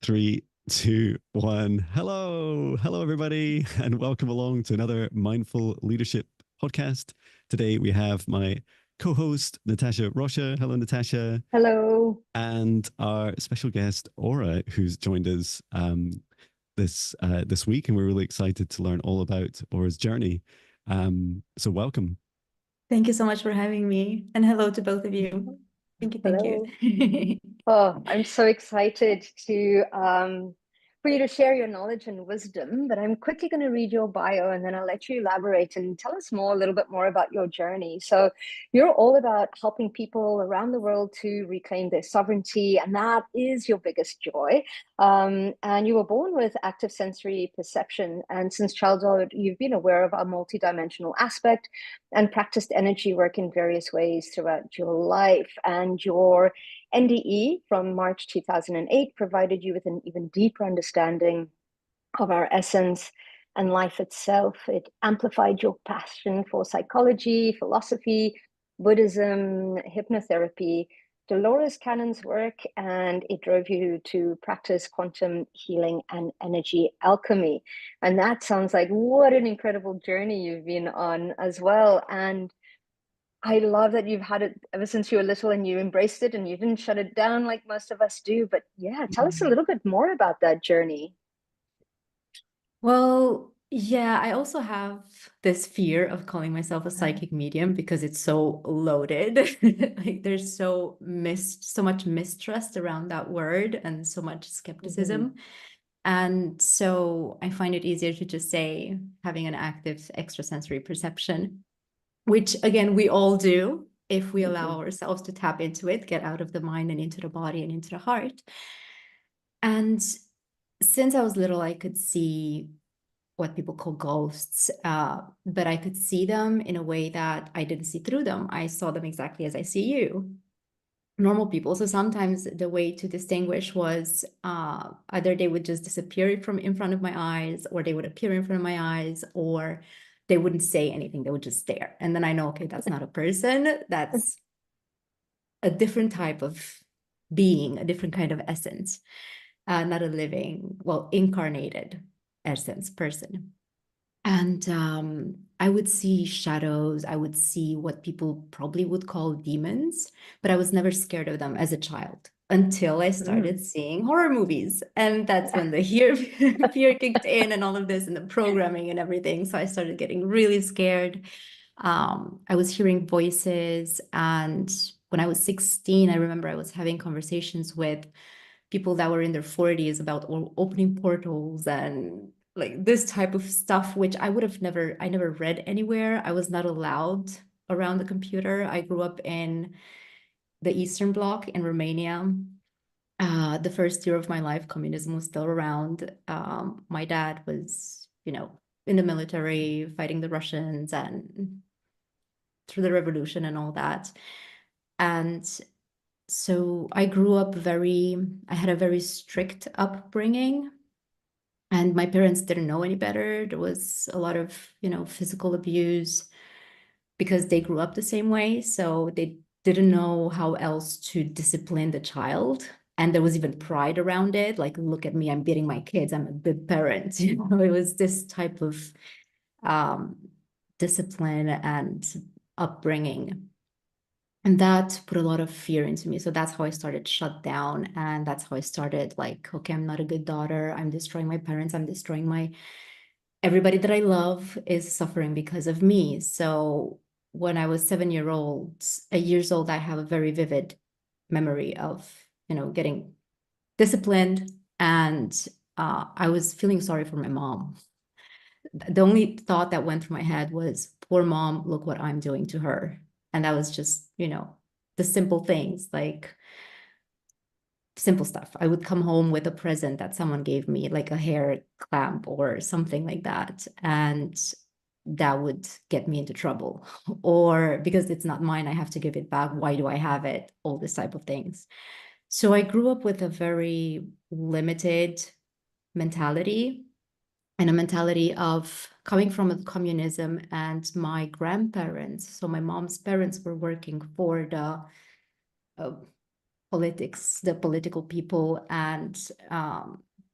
Three, two, one. Hello, everybody, and welcome along to another Mindful Leadership podcast. Today we have my co-host Natasha Rocha. Hello, Natasha. Hello. And our special guest Aura, who's joined us this week, and we're really excited to learn all about Aura's journey. So welcome. Thank you so much for having me, and hello to both of you. Thank you. Hello. Oh, I'm so excited for you to share your knowledge and wisdom, but I'm quickly going to read your bio and then I'll let you elaborate and tell us a little bit more about your journey. So you're all about helping people around the world to reclaim their sovereignty, and that is your biggest joy. And you were born with active sensory perception, and since childhood, you've been aware of a multidimensional aspect and practiced energy work in various ways throughout your life. And your NDE from March 2008 provided you with an even deeper understanding of our essence and life itself. It amplified your passion for psychology, philosophy, Buddhism, hypnotherapy, Dolores Cannon's work, and it drove you to practice quantum healing and energy alchemy. And that sounds like what an incredible journey you've been on as well. And I love that you've had it ever since you were little and you embraced it and you didn't shut it down like most of us do. But yeah, tell us a little bit more about that journey. Well, yeah, I also have this fear of calling myself a psychic medium because it's so loaded. Like there's so much mistrust around that word and so much skepticism. And so I find it easier to just say having an active extrasensory perception, which again, we all do if we allow ourselves to tap into it, get out of the mind and into the body and into the heart. And since I was little, I could see what people call ghosts, but I could see them in a way that I didn't see through them. I saw them exactly as I see you, normal people. So sometimes the way to distinguish was either they would just disappear from in front of my eyes, or they would appear in front of my eyes, or they wouldn't say anything. They would just stare. And then I know, okay, that's not a person. That's a different type of being, a different kind of essence, not a living, well, incarnated essence person. And I would see shadows. I would see what people probably would call demons, but I was never scared of them as a child until I started seeing horror movies. And that's when the fear kicked in and all of this and the programming and everything. So I started getting really scared. I was hearing voices. And when I was 16, I remember I was having conversations with people that were in their 40s about opening portals and like this type of stuff, which I never read anywhere. I was not allowed around the computer. I grew up in the Eastern Bloc in Romania. The first year of my life, communism was still around. My dad was, in the military, fighting the Russians and through the revolution and all that. And so I grew up I had a very strict upbringing, and my parents didn't know any better. There was a lot of, physical abuse because they grew up the same way. So they didn't know how else to discipline the child. And there was even pride around it. Like, look at me, I'm beating my kids. I'm a good parent. It was this type of discipline and upbringing. And that put a lot of fear into me. So that's how I started shut down. And that's how I started like, okay, I'm not a good daughter. I'm destroying my parents. I'm destroying everybody that I love is suffering because of me. So when I was 7 years old, I have a very vivid memory of, getting disciplined. And I was feeling sorry for my mom. The only thought that went through my head was, poor mom, look what I'm doing to her. And that was just, the simple things, like simple stuff. I would come home with a present that someone gave me, like a hair clamp or something like that. And that would get me into trouble. Or because it's not mine, I have to give it back. Why do I have it? All this type of things. So I grew up with a very limited mentality, and a mentality of coming from communism, and my grandparents, so my mom's parents, were working for the politics, the political people, and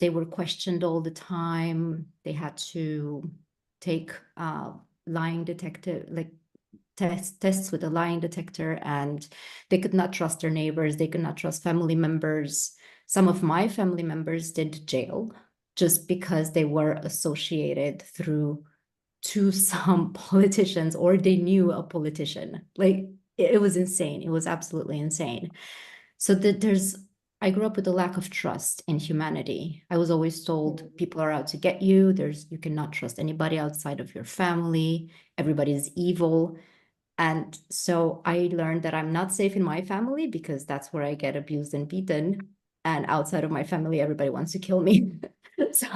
they were questioned all the time. They had to take lying detector, like tests with a lying detector, and they could not trust their neighbors. They could not trust family members. Some of my family members did jail just because they were associated to some politicians, or they knew a politician. Like, it was insane. It was absolutely insane. So I grew up with a lack of trust in humanity. I was always told people are out to get you. You cannot trust anybody outside of your family. Everybody is evil. And so I learned that I'm not safe in my family because that's where I get abused and beaten. And outside of my family, everybody wants to kill me. So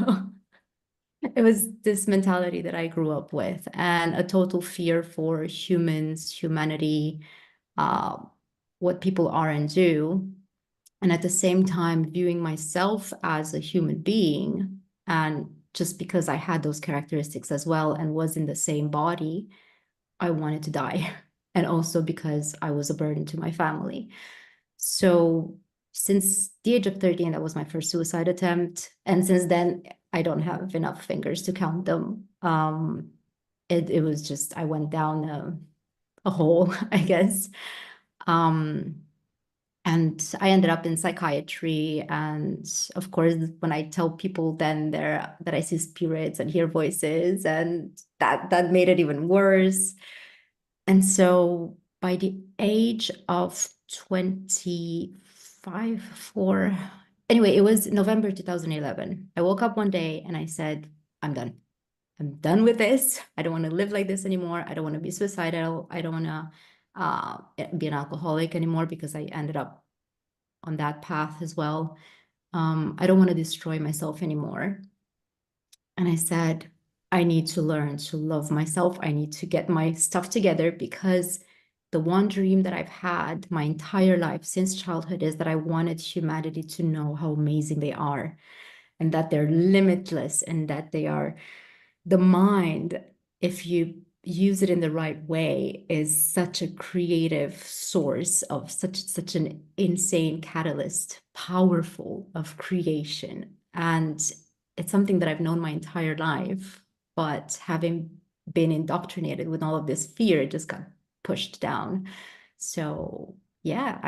it was this mentality that I grew up with, and a total fear for humans, humanity, uh, what people are and do. And at the same time, viewing myself as a human being. And just because I had those characteristics as well and was in the same body, I wanted to die. And also because I was a burden to my family. So since the age of 13, that was my first suicide attempt. And since then, I don't have enough fingers to count them. It was just, I went down a hole, I guess. And I ended up in psychiatry. And of course, when I tell people then that I see spirits and hear voices, and that made it even worse. And so by the age of 25, anyway, it was November 2011. I woke up one day and I said, I'm done. I'm done with this. I don't want to live like this anymore. I don't want to be suicidal. I don't want to be an alcoholic anymore, because I ended up on that path as well. I don't want to destroy myself anymore. And I said, I need to learn to love myself. I need to get my stuff together, because the one dream that I've had my entire life since childhood is that I wanted humanity to know how amazing they are, and that they're limitless, and that they are the mind, if you use it in the right way, is such a creative source of such an insane catalyst, powerful of creation. And it's something that I've known my entire life, but having been indoctrinated with all of this fear, it just got pushed down. So yeah,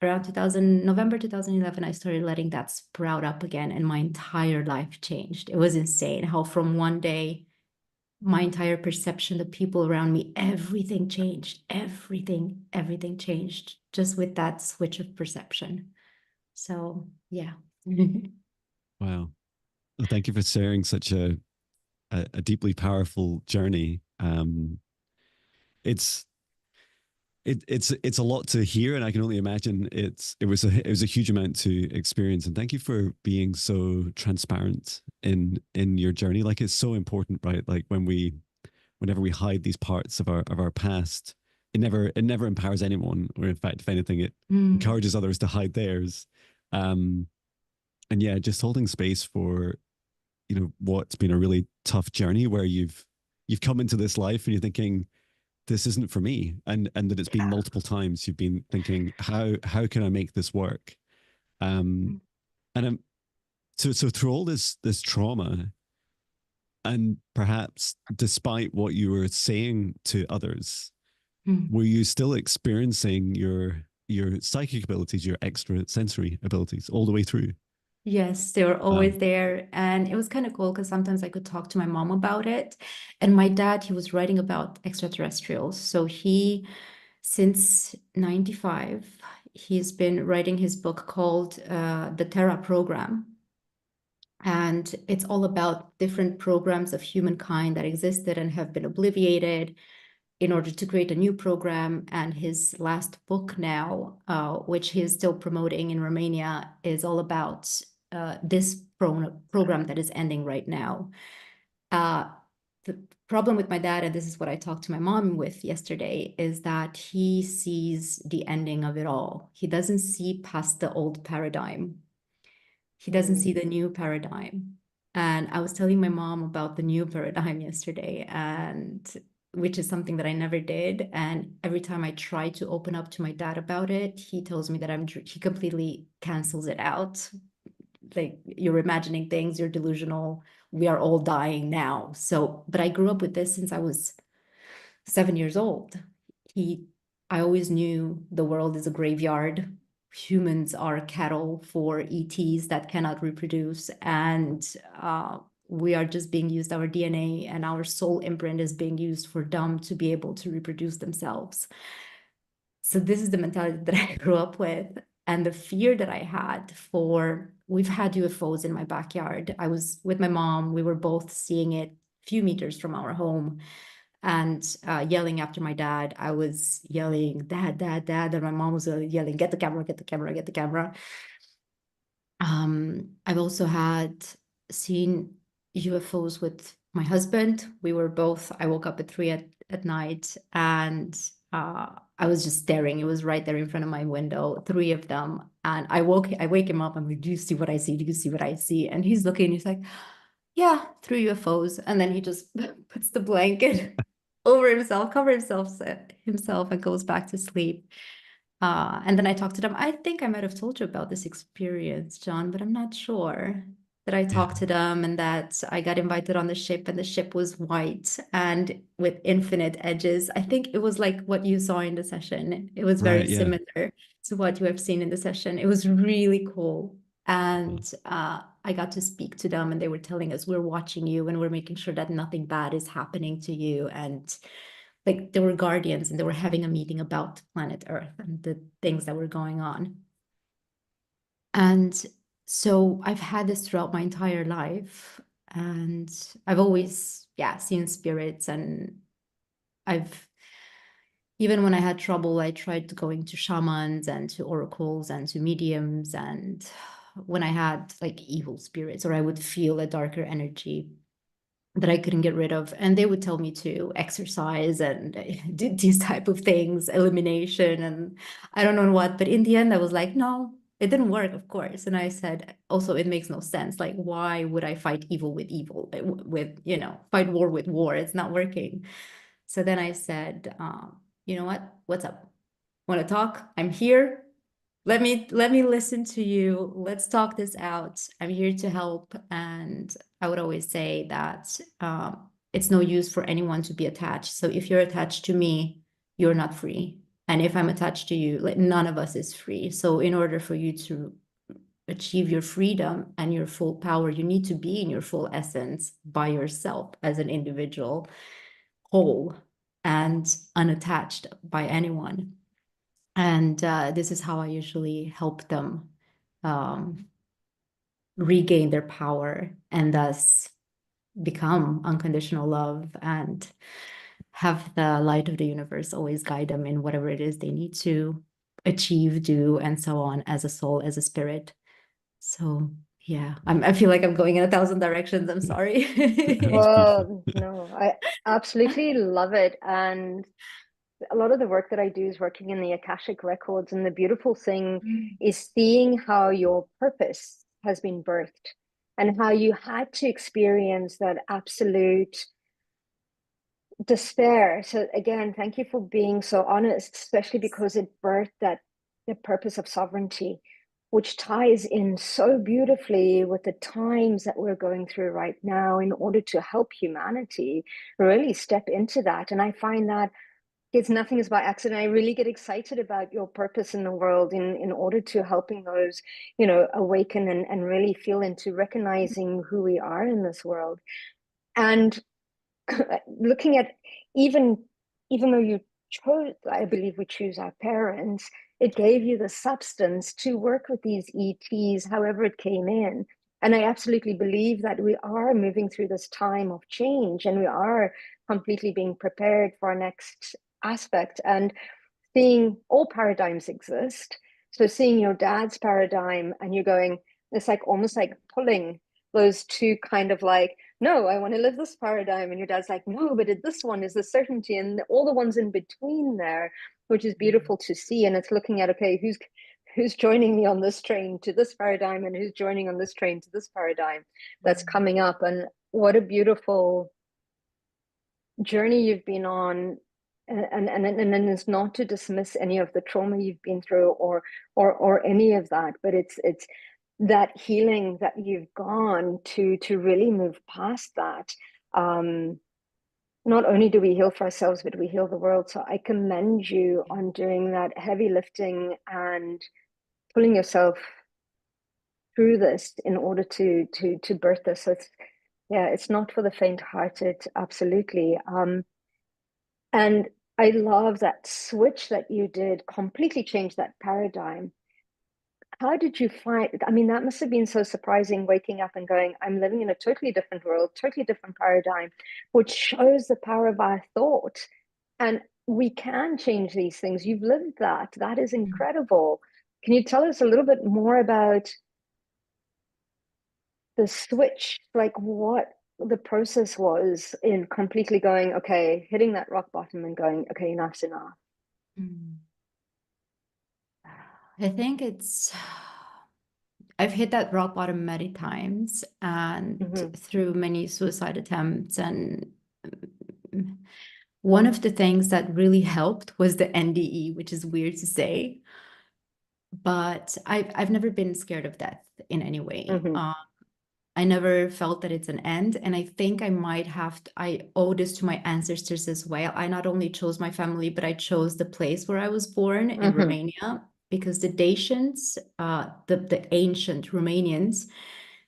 around November 2011, I started letting that sprout up again, and my entire life changed. It was insane how from one day, my entire perception, the people around me, everything changed. Everything changed just with that switch of perception. So yeah. Wow. Well, thank you for sharing such a deeply powerful journey. It's a lot to hear, and I can only imagine it was a huge amount to experience. And thank you for being so transparent in your journey. Like, it's so important, right? Like whenever we hide these parts of our past, it never empowers anyone, or in fact, if anything, it encourages others to hide theirs. And yeah, just holding space for, what's been a really tough journey, where you've come into this life and you're thinking, this isn't for me, and that it's been multiple times you've been thinking, how can I make this work? And so through all this trauma, and perhaps despite what you were saying to others, were you still experiencing your psychic abilities, your extra sensory abilities all the way through? Yes, they were always there. And it was kind of cool because sometimes I could talk to my mom about it. And my dad, he was writing about extraterrestrials. So since 95, he's been writing his book called The Terra Program. And it's all about different programs of humankind that existed and have been obliterated in order to create a new program. And his last book now, which he's still promoting in Romania, is all about this program that is ending right now. The problem with my dad, and this is what I talked to my mom with yesterday, is that he sees the ending of it all. He doesn't see past the old paradigm. He doesn't see the new paradigm. And I was telling my mom about the new paradigm yesterday, and which is something that I never did. And every time I try to open up to my dad about it, he tells me that he completely cancels it out. Like, you're imagining things, you're delusional, we are all dying now. So, but I grew up with this since I was 7 years old. I always knew the world is a graveyard. Humans are cattle for ETs that cannot reproduce, and we are just being used. Our DNA and our soul imprint is being used for them to be able to reproduce themselves. So this is the mentality that I grew up with, and the fear that I had we've had UFOs in my backyard. I was with my mom. We were both seeing it a few meters from our home, and yelling after my dad. I was yelling, "Dad, Dad, Dad," and my mom was yelling, "Get the camera, get the camera, get the camera." I've also had seen UFOs with my husband. I woke up at 3 at night, and I was just staring. It was right there in front of my window, 3 of them. And I wake him up. I'm like, "Do you see what I see? Do you see what I see?" And he's looking, he's like, "Yeah, 3 UFOs." And then he just puts the blanket over himself, covers himself, and goes back to sleep. And then I talked to them. I think I might have told you about this experience, Jon, but I'm not sure that I talked to them, and that I got invited on the ship, and the ship was white and with infinite edges. I think it was like what you saw in the session. It was very similar to what you have seen in the session. It was really cool. And I got to speak to them, and they were telling us, "We're watching you, and we're making sure that nothing bad is happening to you." And like, they were guardians, and they were having a meeting about planet Earth and the things that were going on. And so I've had this throughout my entire life, and I've always, seen spirits. And even when I had trouble, I tried going to shamans and to oracles and to mediums. And when I had like evil spirits, or I would feel a darker energy that I couldn't get rid of, and they would tell me to exercise and do these type of things, elimination, and I don't know what. But in the end, I was like, no, it didn't work, of course. And I said, also, it makes no sense. Like, why would I fight evil with evil, fight war with war? It's not working. So then I said, you know what? What's up? Want to talk? I'm here. Let me listen to you. Let's talk this out. I'm here to help. And I would always say that it's no use for anyone to be attached. So if you're attached to me, you're not free. And if I'm attached to you, like, none of us is free. So in order for you to achieve your freedom and your full power, you need to be in your full essence by yourself as an individual, whole and unattached by anyone. And this is how I usually help them regain their power, and thus become unconditional love, and have the light of the universe always guide them in whatever it is they need to achieve, do, and so on, as a soul, as a spirit. So yeah, I feel like I'm going in 1,000 directions. I'm sorry. Well, no, I absolutely love it. And a lot of the work that I do is working in the Akashic records, and the beautiful thing is seeing how your purpose has been birthed, and how you had to experience that absolute despair. So again, thank you for being so honest, especially because it birthed the purpose of sovereignty, which ties in so beautifully with the times that we're going through right now, in order to help humanity really step into that. And I find that nothing is by accident. I really get excited about your purpose in the world, in order to helping those, awaken and really feel into recognizing who we are in this world. And looking at, even though you chose, I believe we choose our parents, it gave you the substance to work with these ETs, however it came in. And I absolutely believe that we are moving through this time of change, and we are completely being prepared for our next aspect, and seeing all paradigms exist. So seeing your dad's paradigm, and you're going, it's like almost like pulling those two, kind of like, no, I want to live this paradigm, and your dad's like, no, but this one is the certainty, and all the ones in between there, which is beautiful to see. And it's looking at, okay, who's joining me on this train to this paradigm, and who's joining on this train to this paradigm that's coming up. And what a beautiful journey you've been on, and it's not to dismiss any of the trauma you've been through or any of that, but it's that healing that you've gone to really move past that. Not only do we heal for ourselves, but we heal the world. So I commend you on doing that heavy lifting and pulling yourself through this in order to birth this. So it's not for the faint-hearted, absolutely. And I love that switch that you did, completely changed that paradigm. How did you find, I mean, that must have been so surprising, waking up and going, I'm living in a totally different world, totally different paradigm, which shows the power of our thought. And we can change these things. You've lived that. That is incredible. Can you tell us a little bit more about the switch, like what the process was in completely going, okay, hitting that rock bottom and going, okay, enough's enough? I think I've hit that rock bottom many times, and through many suicide attempts. And one of the things that really helped was the NDE, which is weird to say, but I've never been scared of death in any way. I never felt that it's an end. And I think I owe this to my ancestors as well. I not only chose my family, but I chose the place where I was born in Romania, because the Dacians, the ancient Romanians,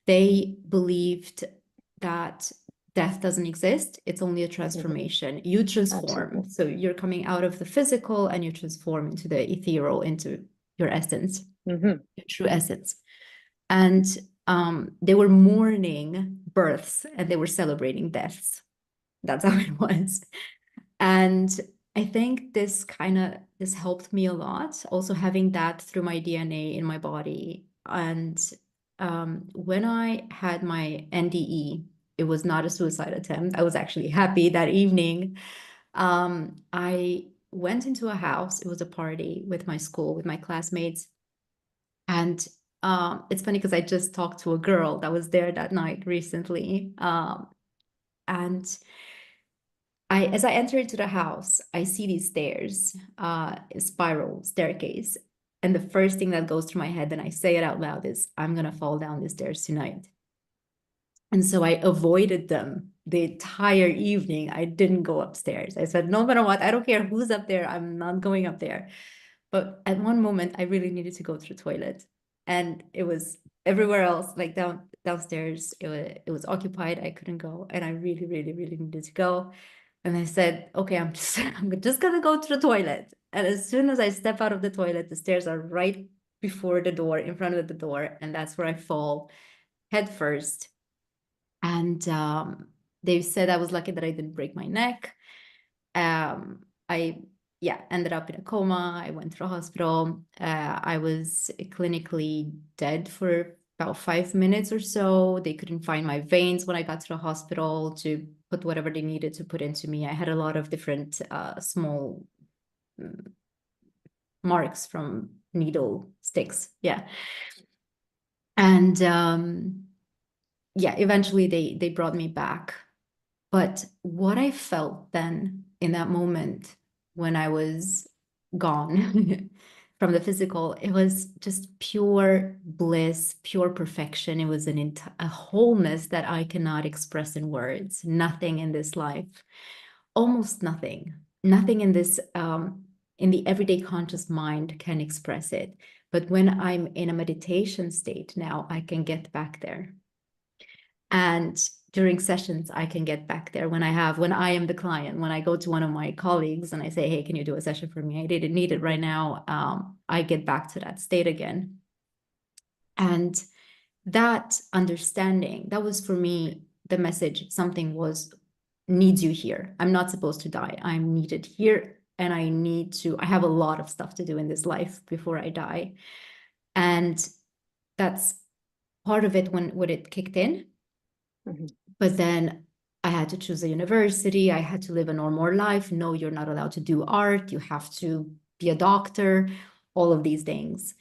they believed that death doesn't exist. It's only a transformation. You transform. Absolutely. So you're coming out of the physical and you transform into the ethereal, into your essence, your true essence. And they were mourning births and they were celebrating deaths. That's how it was. And I think this helped me a lot, also having that through my DNA in my body. And when I had my NDE, it was not a suicide attempt. I was actually happy that evening. I went into a house. It was a party with my school, with my classmates. And it's funny because I just talked to a girl that was there that night recently. And as I enter into the house, I see these stairs, spiral staircase. And the first thing that goes through my head, and I say it out loud, is, I'm going to fall down the stairs tonight. And so I avoided them the entire evening. I didn't go upstairs. I said, no matter what, I don't care who's up there, I'm not going up there. But at one moment, I really needed to go to the toilet. And it was everywhere else, like downstairs, it was occupied. I couldn't go. And I really, really, really needed to go. And I said, okay, I'm just gonna go to the toilet. And as soon as I step out of the toilet, the stairs are right before the door, in front of the door. And that's where I fall head first. And they said I was lucky that I didn't break my neck. I ended up in a coma. I went to the hospital. I was clinically dead for about 5 minutes or so. They couldn't find my veins when I got to the hospital to put whatever they needed to put into me. I had a lot of different small marks from needle sticks. Yeah. And eventually they brought me back. But what I felt then in that moment when I was gone from the physical, it was just pure bliss, pure perfection. It was a wholeness that I cannot express in words. Nothing in this life, almost nothing in this, in the everyday conscious mind can express it. But when I'm in a meditation state now, I can get back there. And during sessions, I can get back there when I am the client, when I go to one of my colleagues and I say, hey, can you do a session for me? I didn't need it right now. I get back to that state again. And that understanding, that was for me, the message, something needs you here. I'm not supposed to die. I'm needed here. And I have a lot of stuff to do in this life before I die. And that's part of it when it kicked in. But then I had to choose a university. I had to live a normal life. No, you're not allowed to do art. You have to be a doctor, all of these things.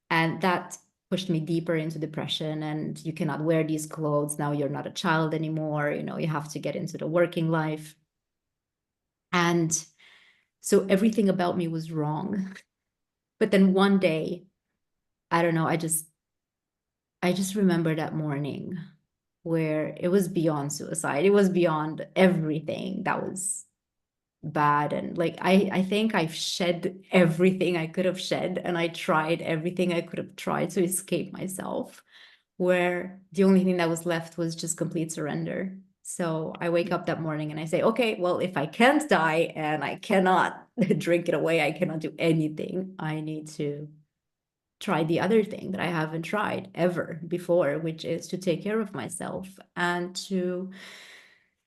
And that pushed me deeper into depression. And you cannot wear these clothes. Now you're not a child anymore. You have to get into the working life. And so everything about me was wrong. But then one day, I don't know, I just remember that morning where it was beyond suicide. It was beyond everything that was bad. And like, I think I've shed everything I could have shed, and I tried everything I could have tried to escape myself, where the only thing that was left was just complete surrender. So I wake up that morning and I say, okay, well, if I can't die and I cannot drink it away, I cannot do anything, I need to try the other thing that I haven't tried ever before, which is to take care of myself and to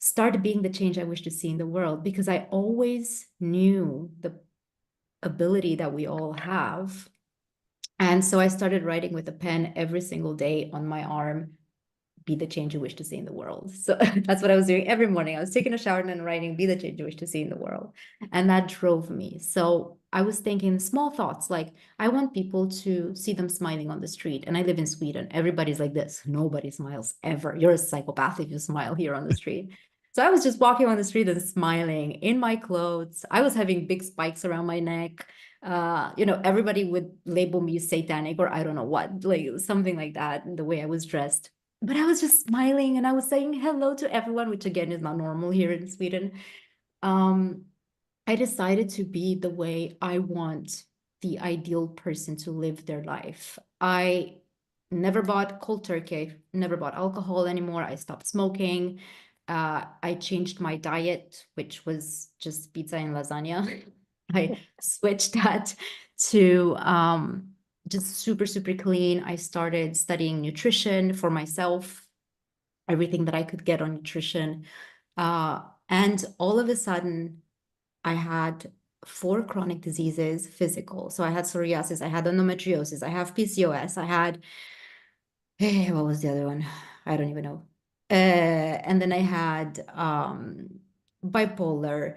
start being the change I wish to see in the world, because I always knew the ability that we all have. And so I started writing with a pen every single day on my arm, be the change you wish to see in the world. So that's what I was doing every morning. I was taking a shower and then writing, be the change you wish to see in the world. And that drove me. So I was thinking small thoughts, like I want people to see them smiling on the street. And I live in Sweden. Everybody's like this. Nobody smiles ever. You're a psychopath if you smile here on the street. So I was just walking on the street and smiling in my clothes. I was having big spikes around my neck. Everybody would label me satanic or I don't know what, like something like that, the way I was dressed. But I was just smiling and I was saying hello to everyone, which again is not normal here in Sweden. I decided to be the way I want the ideal person to live their life. I never bought cold turkey, never bought alcohol anymore. I stopped smoking. I changed my diet, which was just pizza and lasagna. I switched that to just super, super clean. I started studying nutrition for myself, everything that I could get on nutrition. And all of a sudden, I had 4 chronic diseases physical. So I had psoriasis, I had endometriosis, I have PCOS, I had, what was the other one? I don't even know. And then I had bipolar,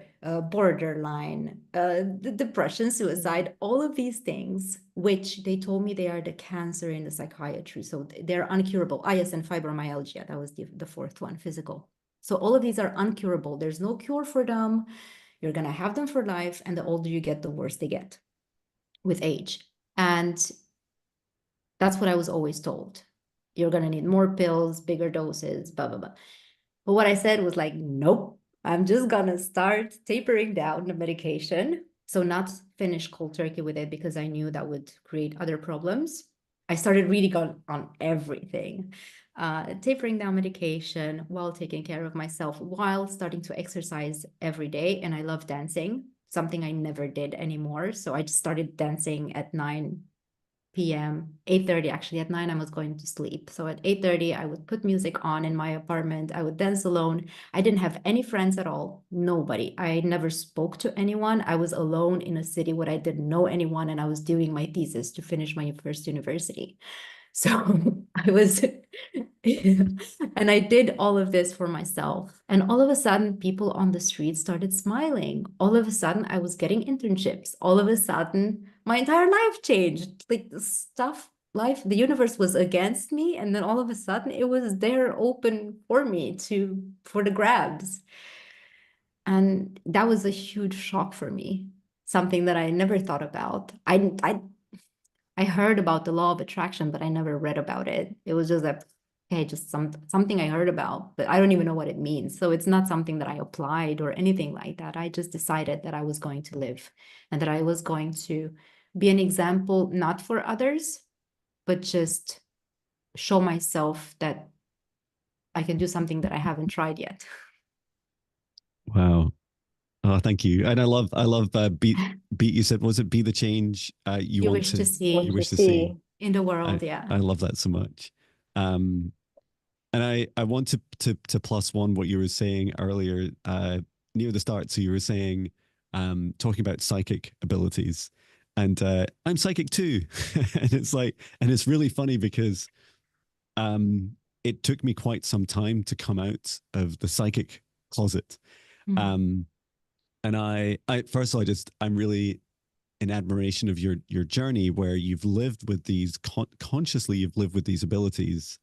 borderline, depression, suicide, all of these things, which they told me they are the cancer in the psychiatry. So they're uncurable. ISN fibromyalgia, that was the 4th one, physical. So all of these are uncurable. There's no cure for them. You're going to have them for life. And the older you get, the worse they get with age. And that's what I was always told. You're going to need more pills, bigger doses, blah, blah, blah. But what I said was like, nope, I'm just going to start tapering down the medication. So not finish cold turkey with it because I knew that would create other problems. I started reading on everything, tapering down medication while taking care of myself, while starting to exercise every day. And I love dancing, something I never did anymore. So I just started dancing at 9 p.m., 8:30 actually. At 9 I was going to sleep. So at 8:30 I would put music on in my apartment. I would dance alone. I didn't have any friends at all. Nobody. I never spoke to anyone. I was alone in a city where I didn't know anyone, and I was doing my thesis to finish my first university. So I was, and I did all of this for myself. And all of a sudden, people on the street started smiling. All of a sudden, I was getting internships. All of a sudden, my entire life changed. Like life, the universe was against me. And then all of a sudden, it was there open for me for the grabs. And that was a huge shock for me, something that I never thought about. I heard about the law of attraction, but I never read about it. It was just just something I heard about, but I don't even know what it means. So it's not something that I applied or anything like that. I just decided that I was going to live and that I was going to be an example, not for others, but just show myself that I can do something that I haven't tried yet. Wow. Oh, thank you. And I love beat you said, was it be the change you wish to see. You wish to see in the world. I love that so much. And I want to plus one what you were saying earlier near the start. So you were saying talking about psychic abilities, and I'm psychic too. And it's really funny because it took me quite some time to come out of the psychic closet. Mm. And I first of all, I'm really in admiration of your journey where you've lived with these consciously, you've lived with these abilities,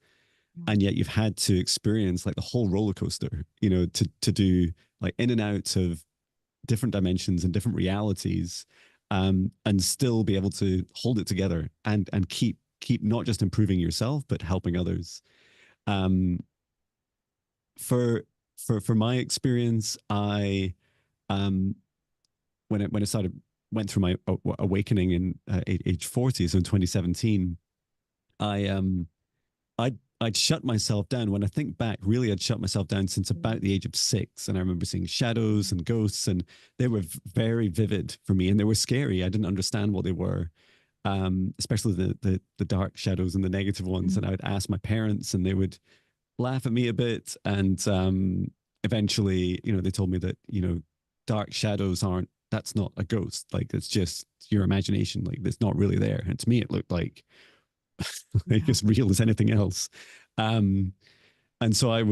and yet you've had to experience like the whole roller coaster, to do like in and out of different dimensions and different realities, and still be able to hold it together and keep not just improving yourself but helping others. For my experience, I when I started went through my awakening in age 40, so in 2017, I'd shut myself down. When I think back, really, I'd shut myself down since about the age of 6. And I remember seeing shadows and ghosts, and they were very vivid for me, and they were scary. I didn't understand what they were, especially the dark shadows and the negative ones. And I would ask my parents, and they would laugh at me a bit. And eventually, they told me that, dark shadows that's not a ghost. Like, it's just your imagination. Like, it's not really there. And to me, it looked like as real as anything else. And so I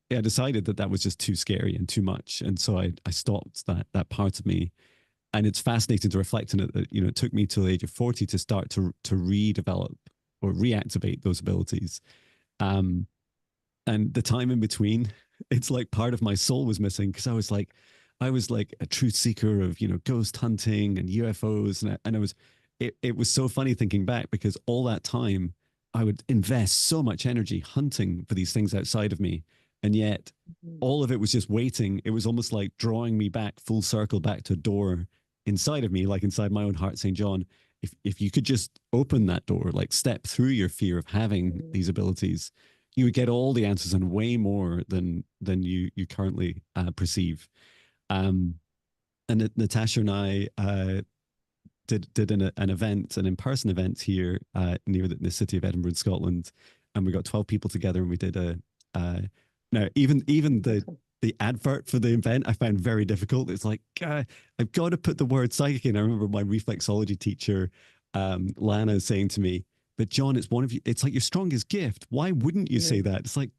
decided that was just too scary and too much. And so I stopped that part of me. And it's fascinating to reflect on it that, it took me till the age of 40 to start to redevelop or reactivate those abilities. And the time in between, it's like part of my soul was missing, because I was like a truth seeker of, ghost hunting and UFOs. And it was so funny thinking back, because all that time I would invest so much energy hunting for these things outside of me. And yet all of it was just waiting. It was almost like drawing me back full circle back to a door inside of me, like inside my own heart, saying, Jon, if you could just open that door, like step through your fear of having these abilities, you would get all the answers and way more than you currently perceive. And Natasha and I did an event, an in-person event here near the city of Edinburgh in Scotland, and we got 12 people together, and we did now even the advert for the event I found very difficult. It's like, I've got to put the word psychic in. I remember my reflexology teacher, Lana, saying to me, but Jon, it's one of you, it's like your strongest gift. Why wouldn't you say that? It's like,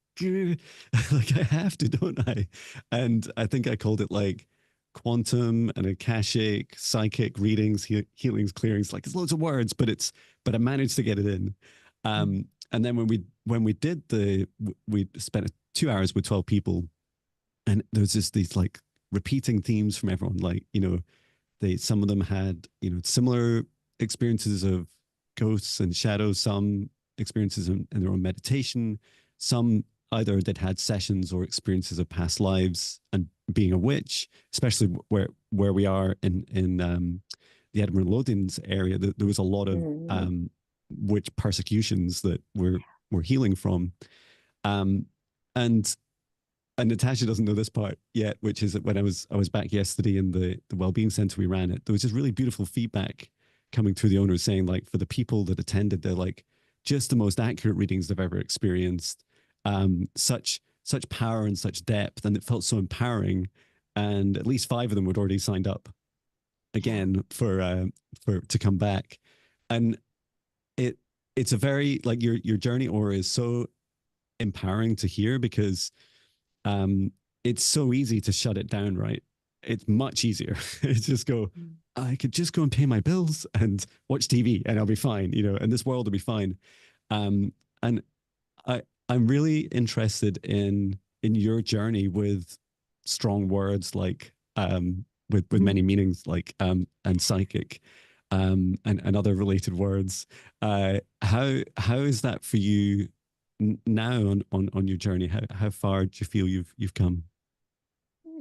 like I have to, don't I? And I think I called it like quantum and akashic, psychic readings, healings, clearings. Like, there's loads of words, but I managed to get it in. And then when we did we spent 2 hours with 12 people, and there was just these like repeating themes from everyone. Like, some of them had, similar experiences of ghosts and shadows, some experiences in their own meditation, some either that had sessions or experiences of past lives and being a witch, especially where we are in the Edinburgh Lothians area. There was a lot of witch persecutions that we're healing from. And Natasha doesn't know this part yet, which is that when I was back yesterday in the wellbeing center we ran it, there was just really beautiful feedback coming through the owners saying, like, for the people that attended, they're like, just the most accurate readings they've ever experienced. Such power and such depth, and it felt so empowering. And at least 5 of them had already signed up again for to come back. And it's a very, like, your journey, Aura, is so empowering to hear, because it's so easy to shut it down, right? It's much easier. It's just go, I could just go and pay my bills and watch TV and I'll be fine, and this world will be fine. And I'm really interested in your journey with strong words, like with many meanings, like and psychic, and other related words. How is that for you now on your journey? How far do you feel you've come?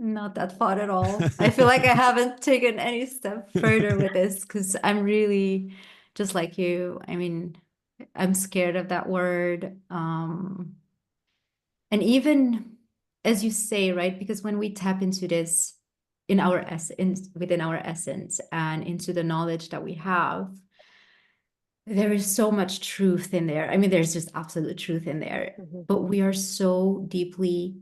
Not that far at all. I feel like I haven't taken any step further with this, because I'm really just like you. I mean, I'm scared of that word. And even as you say, right, because when we tap into this within our essence and into the knowledge that we have, there is so much truth in there. I mean, there's just absolute truth in there, but we are so deeply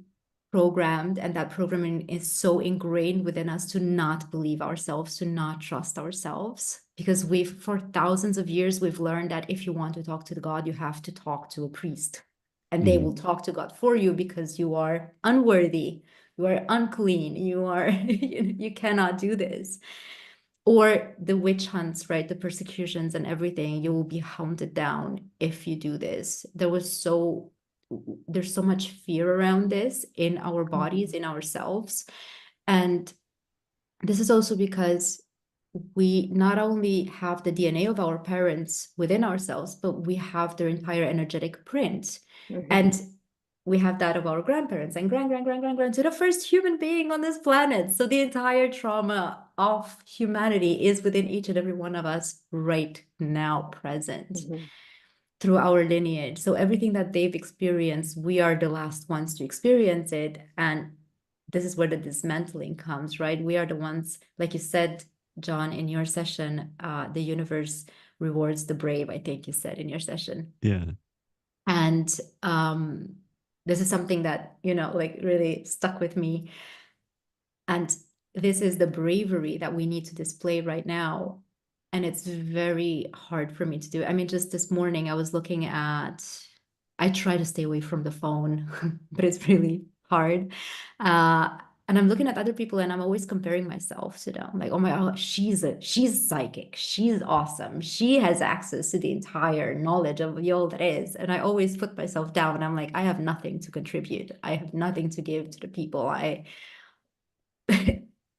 programmed, and that programming is so ingrained within us to not believe ourselves, to not trust ourselves, because for thousands of years, we've learned that if you want to talk to the God, you have to talk to a priest, and they will talk to God for you, because you are unworthy, you are unclean, you cannot do this. Or the witch hunts, right? The persecutions and everything, you will be hunted down if you do this. There's so much fear around this in our bodies, in ourselves. And this is also because we not only have the DNA of our parents within ourselves, but we have their entire energetic print. And we have that of our grandparents and grand to the first human being on this planet. So the entire trauma of humanity is within each and every one of us right now, present through our lineage. So everything that they've experienced, we are the last ones to experience it. And this is where the dismantling comes, right? We are the ones, like you said, Jon, in your session, the universe rewards the brave, I think you said in your session. Yeah. And this is something that, you know, like really stuck with me. And this is the bravery that we need to display right now. And it's very hard for me to do. I mean, just this morning I was looking at, I try to stay away from the phone, but it's really hard. And I'm looking at other people and I'm always comparing myself to them. Like, oh my God, she's psychic. She's awesome. She has access to the entire knowledge of all that is. And I always put myself down and I'm like, I have nothing to contribute. I have nothing to give to the people.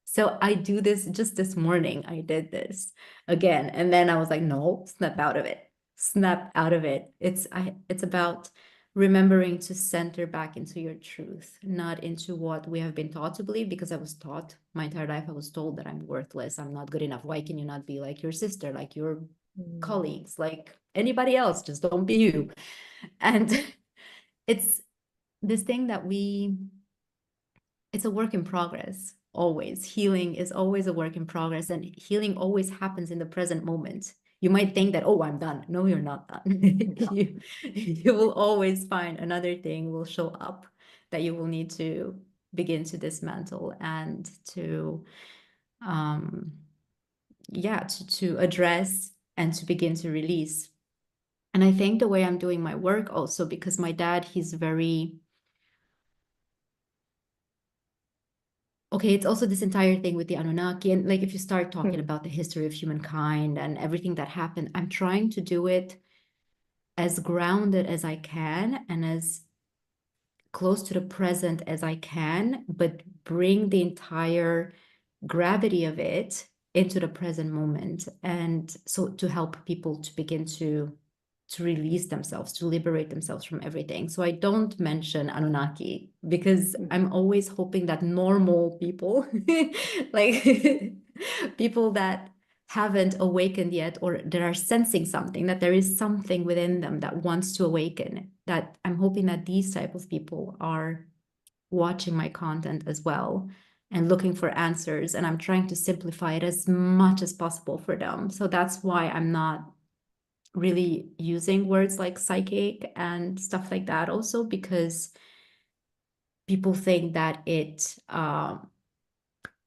So I do this just this morning. I did this again. And then I was like, no, snap out of it. Snap out of it. It's about remembering to center back into your truth, not into what we have been taught to believe, because I was taught my entire life, I was told that I'm worthless. I'm not good enough. Why can you not be like your sister, like your colleagues, like anybody else? Just don't be you. And it's this thing that it's a work in progress. Always. Healing is always a work in progress, and healing always happens in the present moment. You might think that, oh, I'm done. No, you're not done. You will always find another thing will show up that you will need to begin to dismantle and to to address and to begin to release. And I think the way I'm doing my work also, because my dad, he's very okay, it's also this entire thing with the Anunnaki. And like, if you start talking about the history of humankind and everything that happened, I'm trying to do it as grounded as I can and as close to the present as I can, but bring the entire gravity of it into the present moment. And so to help people to begin to release themselves, to liberate themselves from everything. So I don't mention Anunnaki because I'm always hoping that normal people, like people that haven't awakened yet, or that are sensing something, that there is something within them that wants to awaken, that I'm hoping that these type of people are watching my content as well and looking for answers. And I'm trying to simplify it as much as possible for them. So that's why I'm not really using words like psychic and stuff like that also, because people think that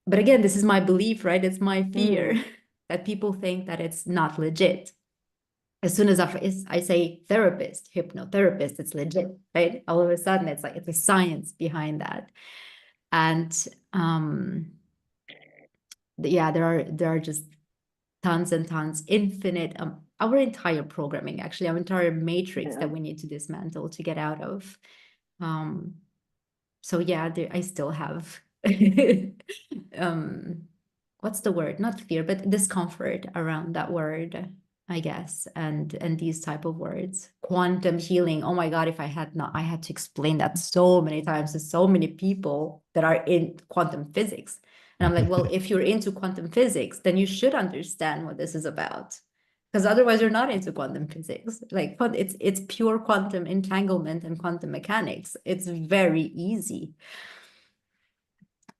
but again, this is my belief, right? It's my fear that people think that it's not legit. As soon as I say therapist, hypnotherapist, it's legit, right? All of a sudden it's like, it's a science behind that. And yeah, there are just tons and tons, infinite, our entire programming, actually, our entire matrix that we need to dismantle to get out of. So yeah, I still have, what's the word? Not fear, but discomfort around that word, I guess, and these type of words. Quantum healing. Oh my God, if I had to explain that so many times to so many people that are in quantum physics. And I'm like, well, if you're into quantum physics, then you should understand what this is about. Because otherwise you're not into quantum physics. Like, it's pure quantum entanglement and quantum mechanics. It's very easy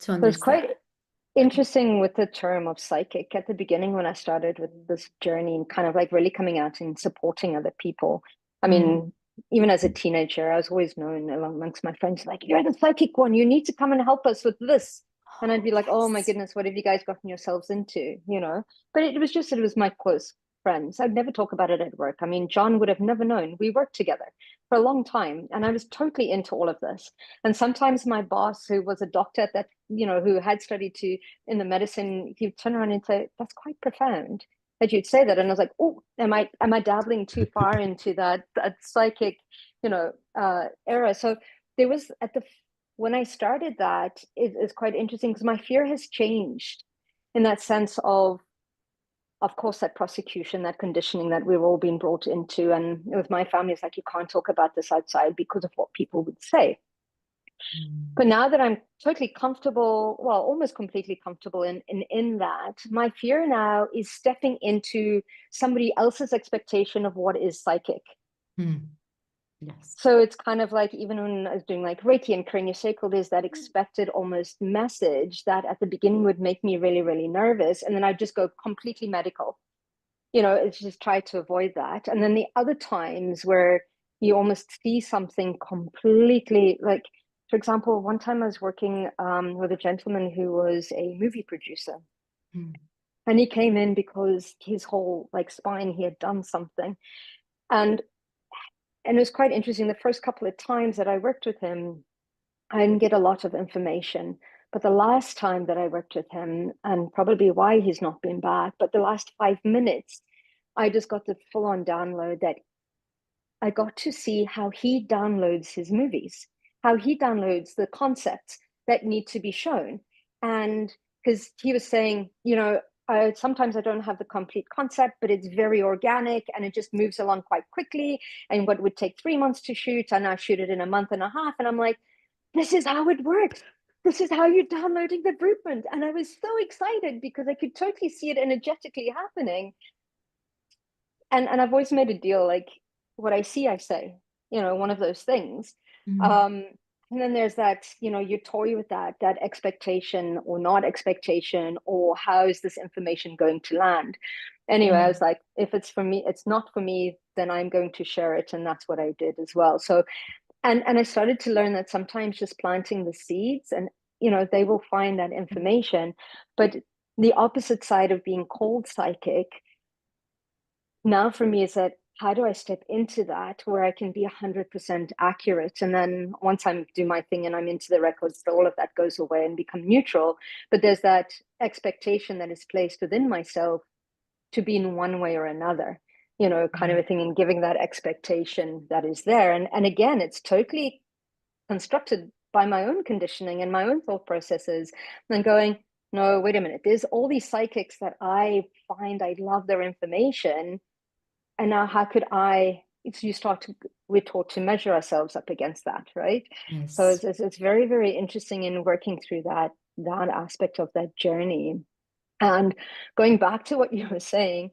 to understand. It was quite interesting with the term of psychic at the beginning when I started with this journey and kind of like really coming out and supporting other people. I mean, even as a teenager, I was always known amongst my friends, like, you're the psychic one, you need to come and help us with this. And I'd be like, oh my goodness, what have you guys gotten yourselves into, you know? But it was my close friends. I'd never talk about it at work. I mean, Jon would have never known. We worked together for a long time and I was totally into all of this. And sometimes my boss, who was a doctor at that, you know, who had studied in the medicine, he'd turn around and say, that's quite profound that you'd say that. And I was like, oh, am I dabbling too far into that psychic, you know, era? So there was when I started that, it's quite interesting because my fear has changed. in that sense of course, that prosecution, that conditioning that we've all been brought into. And with my family, it's like, you can't talk about this outside because of what people would say. But now that I'm totally comfortable, well, almost completely comfortable in that, my fear now is stepping into somebody else's expectation of what is psychic. Yes. So it's kind of like, even when I was doing like Reiki and craniosacral, there's that expected almost message that at the beginning would make me really, really nervous. And then I'd just go completely medical. It's just try to avoid that. And then the other times where you almost see something completely, like, for example, one time I was working with a gentleman who was a movie producer. And he came in because his whole like spine, he had done something. And it was quite interesting. The first couple of times that I worked with him, I didn't get a lot of information. But the last time that I worked with him, and probably why he's not been back, but the last 5 minutes, I just got the full-on download that I got to see how he downloads his movies, how he downloads the concepts that need to be shown. And because he was saying, sometimes I don't have the complete concept, but it's very organic and it just moves along quite quickly. And what would take 3 months to shoot, I now shoot it in a month and a half. And I'm like, this is how it works. This is how you're downloading the blueprint. And I was so excited because I could totally see it energetically happening. And I've always made a deal, like, what I see, I say, one of those things. And then there's that, you toy with that expectation or not expectation, or how is this information going to land? Anyway, I was like, if it's for me, it's not for me, then I'm going to share it. And that's what I did as well. So, and I started to learn that sometimes just planting the seeds and, they will find that information. But the opposite side of being called psychic now for me is that, how do I step into that where I can be 100% accurate? And then once I do my thing and I'm into the records, all of that goes away and become neutral. But there's that expectation that is placed within myself to be in one way or another, kind of a thing, and giving that expectation that is there. And again, it's totally constructed by my own conditioning and my own thought processes. And then going, no, wait a minute, there's all these psychics that I find I love their information. And now how could we're taught to measure ourselves up against that, right? Yes. So it's very, very interesting in working through that aspect of that journey. And going back to what you were saying,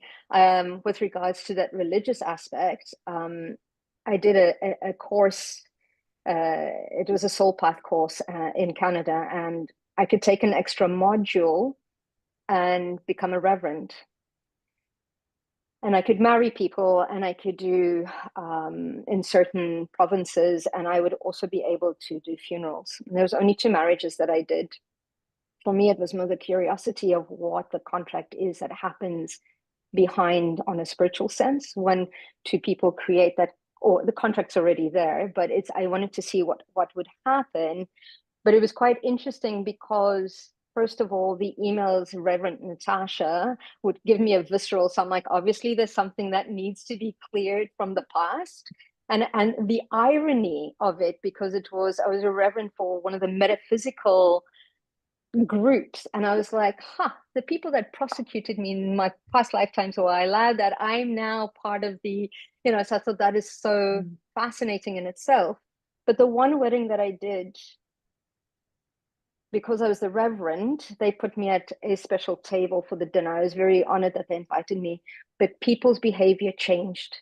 with regards to that religious aspect, I did a course, it was a soul path course in Canada, and I could take an extra module and become a reverend. And I could marry people, and I could do in certain provinces, and I would also be able to do funerals. And there was only 2 marriages that I did. For me, it was more the curiosity of what the contract is that happens behind, on a spiritual sense, when 2 people create that, or the contract's already there, but I wanted to see what would happen. But it was quite interesting because, first of all, the emails, Reverend Natasha would give me a visceral. So I'm like, obviously there's something that needs to be cleared from the past. And the irony of it, because I was a reverend for one of the metaphysical groups. And I was like, the people that prosecuted me in my past lifetimes, or I allowed that, I'm now part of the, so I thought that is so fascinating in itself. But the one wedding that I did, because I was the reverend, they put me at a special table for the dinner. I was very honored that they invited me, but people's behavior changed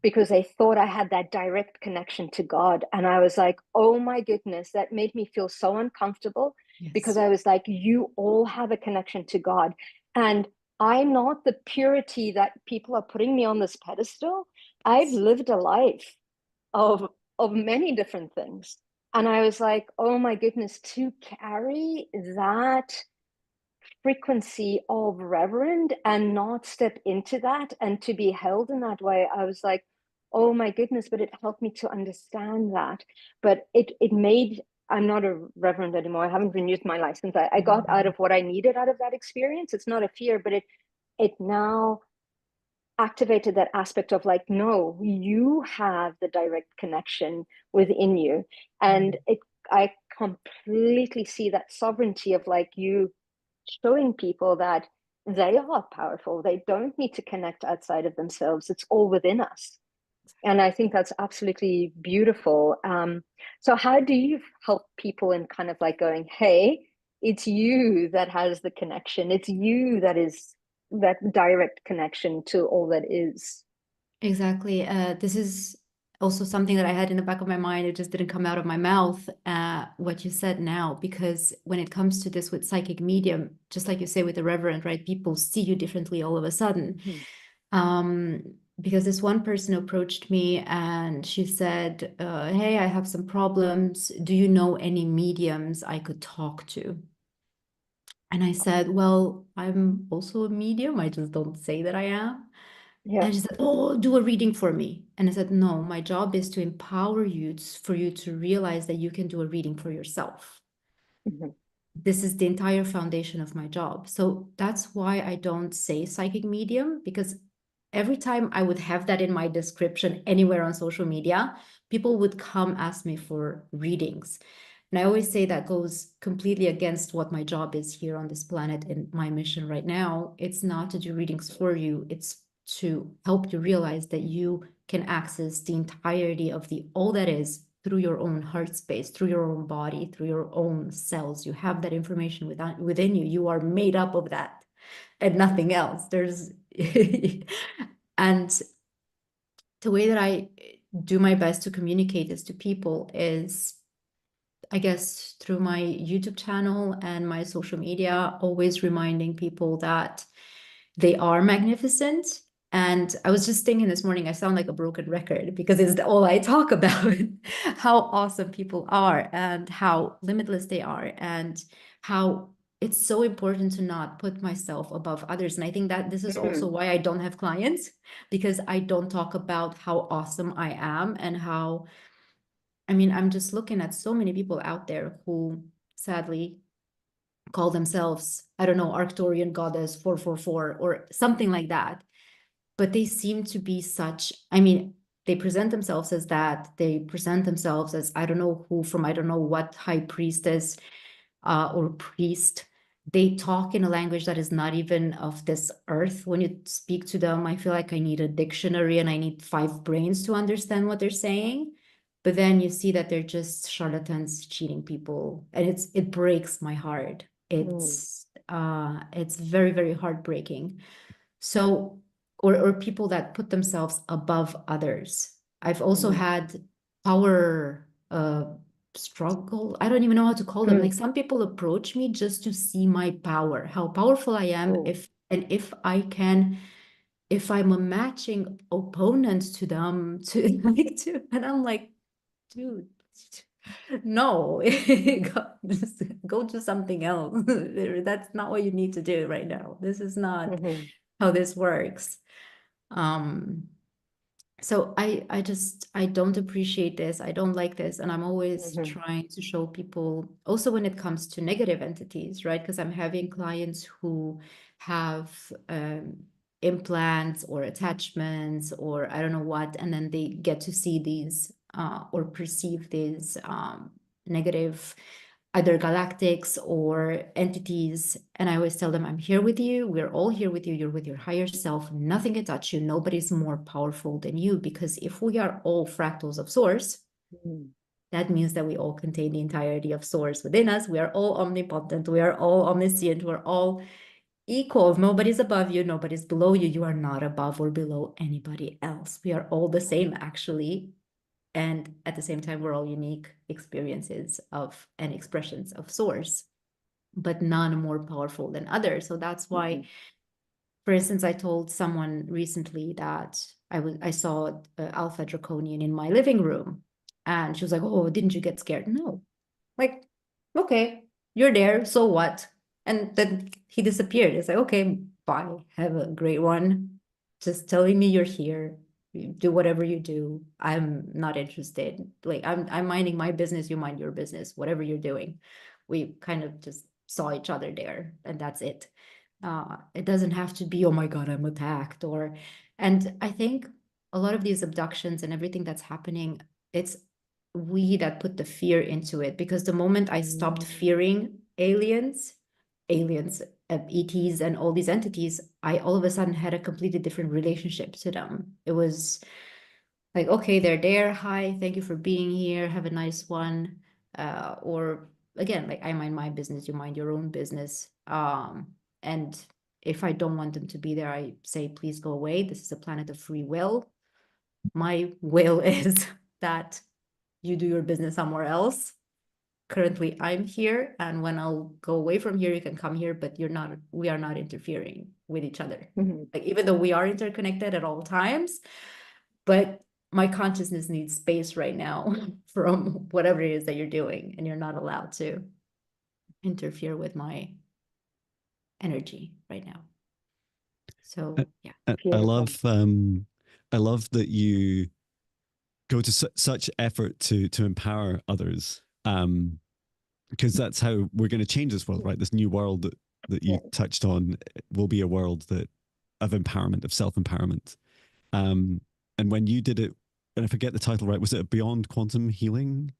because they thought I had that direct connection to God. And I was like, oh my goodness, that made me feel so uncomfortable. Yes. Because I was like, you all have a connection to God. And I'm not the purity that people are putting me on this pedestal. I've lived a life of many different things. And I was like, oh my goodness, to carry that frequency of reverend and not step into that and to be held in that way, I was like, oh my goodness, but it helped me to understand that. But it made, I'm not a reverend anymore. I haven't renewed my license. I got out of what I needed out of that experience. It's not a fear, but it now activated that aspect of like, no, you have the direct connection within you. And I completely see that sovereignty of like, you showing people that they are powerful. They don't need to connect outside of themselves. It's all within us. And I think that's absolutely beautiful. So how do you help people in kind of like going, hey, it's you that has the connection. It's you that is that direct connection to all that is. Exactly. This is also something that I had in the back of my mind. It just didn't come out of my mouth, what you said now, because when it comes to this with psychic medium, just like you say with the reverend, right? People see you differently all of a sudden. Because this one person approached me and she said, hey, I have some problems. Do you know any mediums I could talk to? And I said, well, I'm also a medium. I just don't say that I am. Yeah. And she said, oh, do a reading for me. And I said, no, my job is to empower you for you to realize that you can do a reading for yourself. This is the entire foundation of my job. So that's why I don't say psychic medium, because every time I would have that in my description anywhere on social media, people would come ask me for readings. And I always say that goes completely against what my job is here on this planet and my mission right now. It's not to do readings for you. It's to help you realize that you can access the entirety of the all that is through your own heart space, through your own body, through your own cells. You have that information within you. You are made up of that and nothing else. There's and the way that I do my best to communicate this to people is, I guess, through my YouTube channel and my social media, always reminding people that they are magnificent. And I was just thinking this morning, I sound like a broken record because it's all I talk about, how awesome people are and how limitless they are and how it's so important to not put myself above others. And I think that this is also why I don't have clients, because I don't talk about how awesome I am and how, I mean, I'm just looking at so many people out there who sadly call themselves, I don't know, Arcturian goddess 444 or something like that. But they seem to be such, I mean, they present themselves as that. They present themselves as, I don't know who from, I don't know what high priestess or priest. They talk in a language that is not even of this earth. When you speak to them, I feel like I need a dictionary and I need 5 brains to understand what they're saying. But then you see that they're just charlatans cheating people. And it breaks my heart. It's very, very heartbreaking. So, or people that put themselves above others. I've also had power struggle. I don't even know how to call them. Like some people approach me just to see my power, how powerful I am, if I'm a matching opponent to them, and I'm like, dude, no, just go do something else. That's not what you need to do right now. This is not how this works. So I don't appreciate this. I don't like this. And I'm always trying to show people also when it comes to negative entities, right? Because I'm having clients who have implants or attachments or I don't know what, and then they get to see these or perceive these negative either galactics or entities. And I always tell them, I'm here with you. We're all here with you. You're with your higher self. Nothing can touch you. Nobody's more powerful than you. Because if we are all fractals of source, that means that we all contain the entirety of source within us. We are all omnipotent. We are all omniscient. We're all equal. Nobody's above you. Nobody's below you. You are not above or below anybody else. We are all the same, actually. And at the same time, we're all unique experiences of and expressions of source, but none more powerful than others. So that's why, for instance, I told someone recently that I saw Alpha Draconian in my living room. And she was like, oh, didn't you get scared? No. Like, okay, you're there. So what? And then he disappeared. It's like, okay, bye. Have a great one. Just telling me you're here. You do whatever you do. I'm not interested. Like I'm minding my business, you mind your business, whatever you're doing. We kind of just saw each other there and that's it. It doesn't have to be, oh my God, I'm attacked and I think a lot of these abductions and everything that's happening, it's we that put the fear into it because the moment I stopped fearing aliens ETs and all these entities, I all of a sudden had a completely different relationship to them. It was like, okay, they're there. Hi, thank you for being here. Have a nice one. Or again, like I mind my business, you mind your own business. And if I don't want them to be there, I say, please go away. This is a planet of free will. My will is that you do your business somewhere else. Currently, I'm here, and when I'll go away from here, you can come here, but we are not interfering with each other. Like, even though we are interconnected at all times, but my consciousness needs space right now from whatever it is that you're doing, and you're not allowed to interfere with my energy right now. So yeah. I love that you go to such effort to empower others, because that's how we're going to change this world, right? This new world that you touched on will be a world of empowerment, of self-empowerment. And when you did it, and I forget the title, right? Was it a Beyond Quantum Healing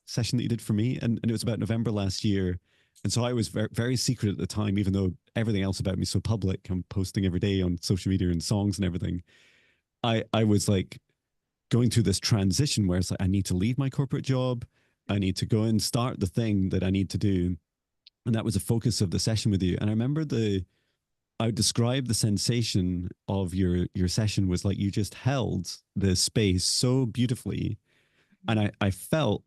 session that you did for me? And it was about November last year. And so I was very, very secret at the time, even though everything else about me is so public. I'm posting every day on social media and songs and everything. I was like going through this transition where it's like, I need to leave my corporate job. I need to go and start the thing that I need to do. And that was the focus of the session with you. And I remember I would describe the sensation of your session was like you just held the space so beautifully. And I felt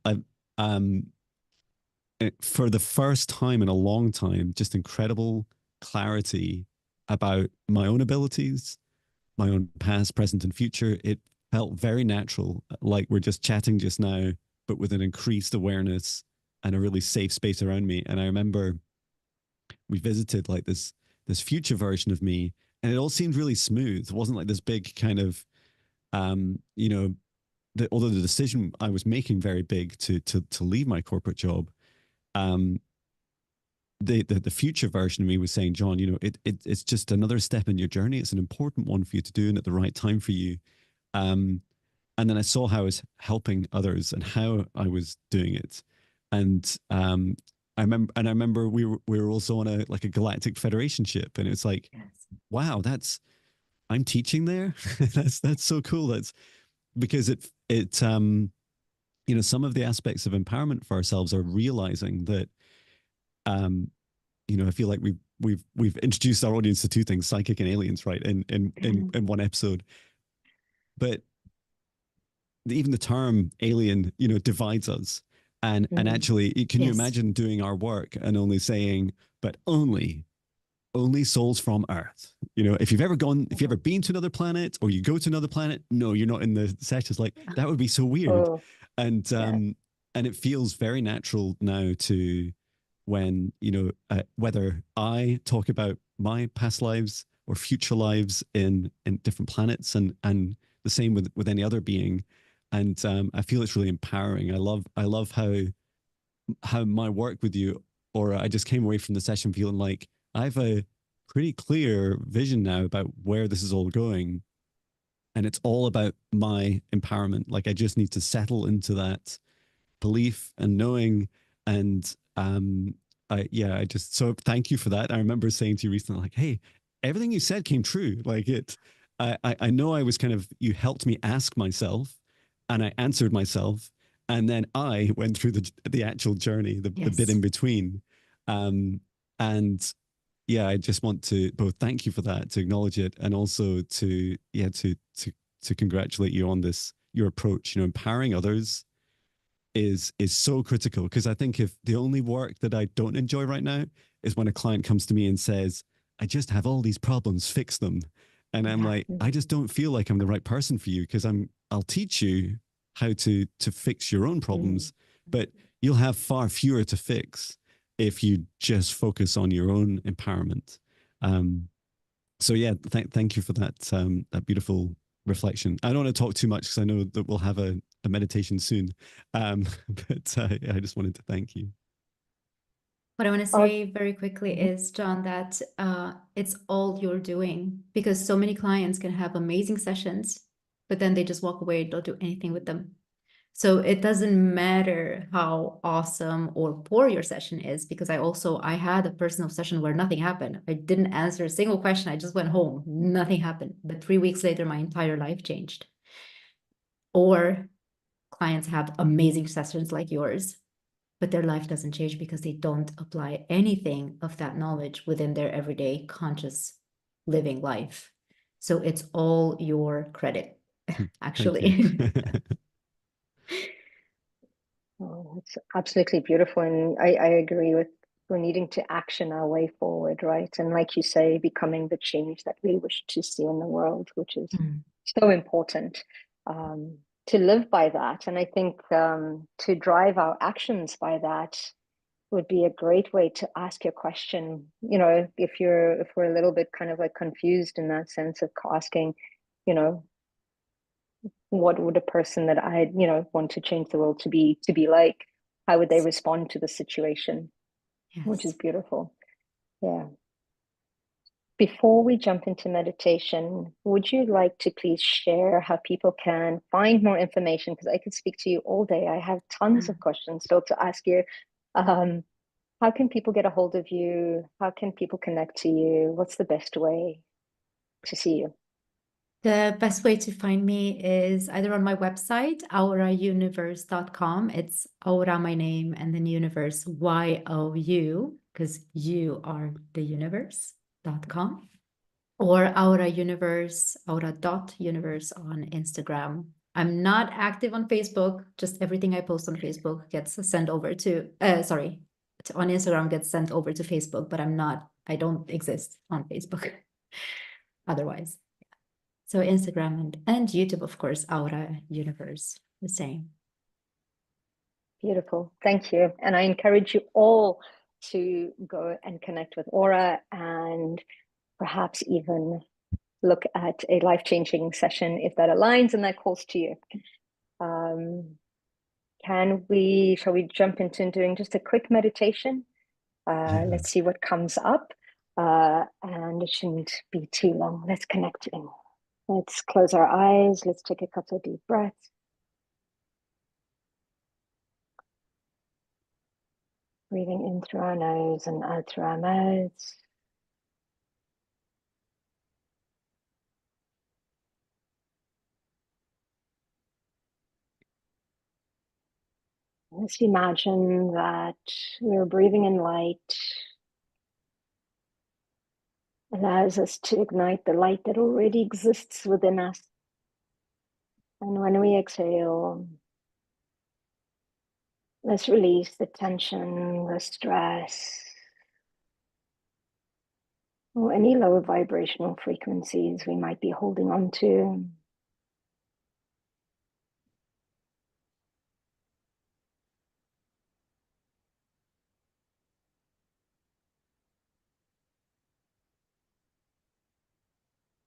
for the first time in a long time, just incredible clarity about my own abilities, my own past, present, and future. It felt very natural, like we're just chatting just now, but with an increased awareness and a really safe space around me. And I remember we visited like this future version of me, and it all seemed really smooth. It wasn't like this big kind of, although the decision I was making very big to leave my corporate job, the future version of me was saying, Jon, it's just another step in your journey. It's an important one for you to do, and at the right time for you. And then I saw how I was helping others and how I was doing it. And I remember we were also on a galactic federation ship, and it's like, wow, I'm teaching there. that's so cool. That's because some of the aspects of empowerment for ourselves are realizing that, I feel like we've introduced our audience to two things, psychic and aliens, right? In one episode, but even the term alien, divides us. And actually, can you imagine doing our work and only saying, but only souls from Earth? If you've ever been to another planet or you go to another planet, no, you're not in the sessions. Like that would be so weird. And it feels very natural now to when, whether I talk about my past lives or future lives in different planets and the same with any other being. And I feel it's really empowering. I love how my work with you, or I just came away from the session feeling like I have a pretty clear vision now about where this is all going. And it's all about my empowerment. Like I just need to settle into that belief and knowing. And so thank you for that. I remember saying to you recently, like, hey, everything you said came true. Like I know I was you helped me ask myself, and I answered myself, and then I went through the actual journey, the bit in between. And yeah, I just want to both thank you for that, to acknowledge it, and also to congratulate you on your approach. Empowering others is so critical, because I think if the only work that I don't enjoy right now is when a client comes to me and says, I just have all these problems, fix them. And I'm like, I just don't feel like I'm the right person for you, because I'll teach you how to fix your own problems, but you'll have far fewer to fix if you just focus on your own empowerment. So yeah, thank you for that beautiful reflection. I don't want to talk too much because I know that we'll have a meditation soon. But I just wanted to thank you. What I want to say very quickly is, Jon, that it's all you're doing, because so many clients can have amazing sessions, but then they just walk away and don't do anything with them. So it doesn't matter how awesome or poor your session is, because I had a personal session where nothing happened. I didn't answer a single question. I just went home. Nothing happened. But 3 weeks later, my entire life changed. Or clients have amazing sessions like yours, but their life doesn't change because they don't apply anything of that knowledge within their everyday conscious living life. So it's all your credit, actually. Oh, it's absolutely beautiful. And I agree with we're needing to action our way forward, right? And like you say, becoming the change that we wish to see in the world, which is so important, to live by that. And I think to drive our actions by that would be a great way to ask your question. You know, if we're a little bit kind of like confused in that sense of asking, you know, what would a person that I, you know, want to change the world to be like? How would they respond to the situation? Yes. Which is beautiful. Yeah. Before we jump into meditation, would you like to please share how people can find more information? Because I could speak to you all day. I have tons of questions still to ask you. How can people get a hold of you? How can people connect to you? What's the best way to see you? The best way to find me is either on my website, aurauniverse.com. It's Aura, my name, and then universe, YOU, because you are the universe.com. Or Aura Universe, aura.universe on Instagram. I'm not active on Facebook. Just everything I post on Facebook gets sent over to, on Instagram gets sent over to Facebook, but I don't exist on Facebook otherwise. So Instagram and YouTube, of course, Aura Universe, the same. Beautiful. Thank you. And I encourage you all to go and connect with Aura and perhaps even look at a life-changing session if that aligns and that calls to you. Shall we jump into doing just a quick meditation? Let's see what comes up. And it shouldn't be too long. Let's connect in. Let's close our eyes. Let's take a couple of deep breaths. Breathing in through our nose and out through our mouths. Let's imagine that we're breathing in light. Allows us to ignite the light that already exists within us. And when we exhale, let's release the tension, the stress, or any lower vibrational frequencies we might be holding on to.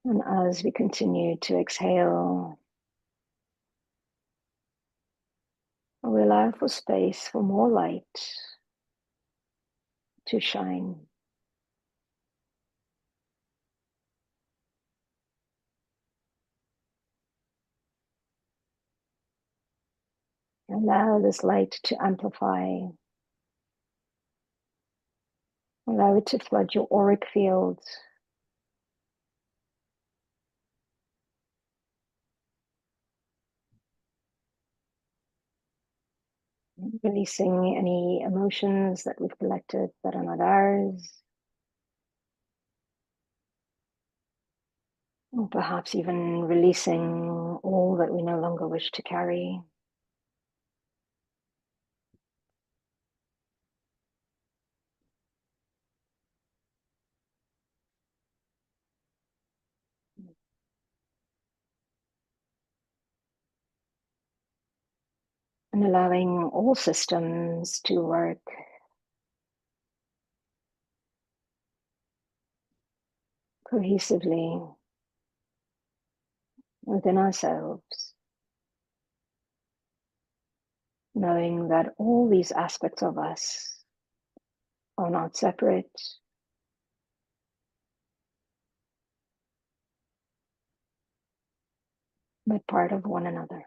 And as we continue to exhale, we allow for space for more light to shine. Allow this light to amplify. Allow it to flood your auric field. Releasing any emotions that we've collected that are not ours. Or perhaps even releasing all that we no longer wish to carry. And allowing all systems to work cohesively within ourselves, knowing that all these aspects of us are not separate, but part of one another.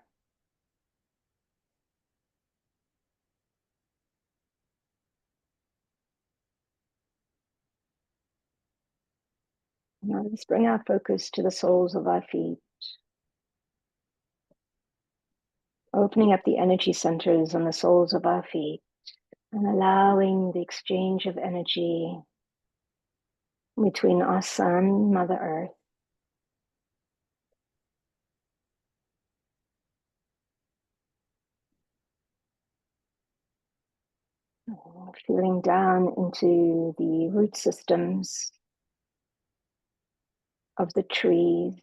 Now let's bring our focus to the soles of our feet, opening up the energy centers on the soles of our feet and allowing the exchange of energy between our Sun, Mother Earth, feeling down into the root systems of the trees,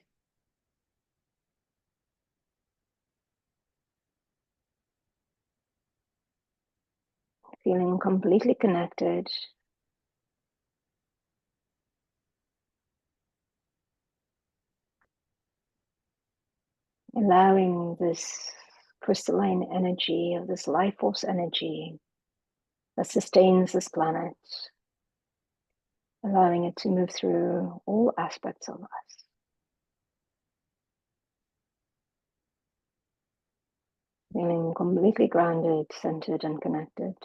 feeling completely connected, allowing this crystalline energy of this life force energy that sustains this planet, allowing it to move through all aspects of us. Feeling completely grounded, centered, and connected.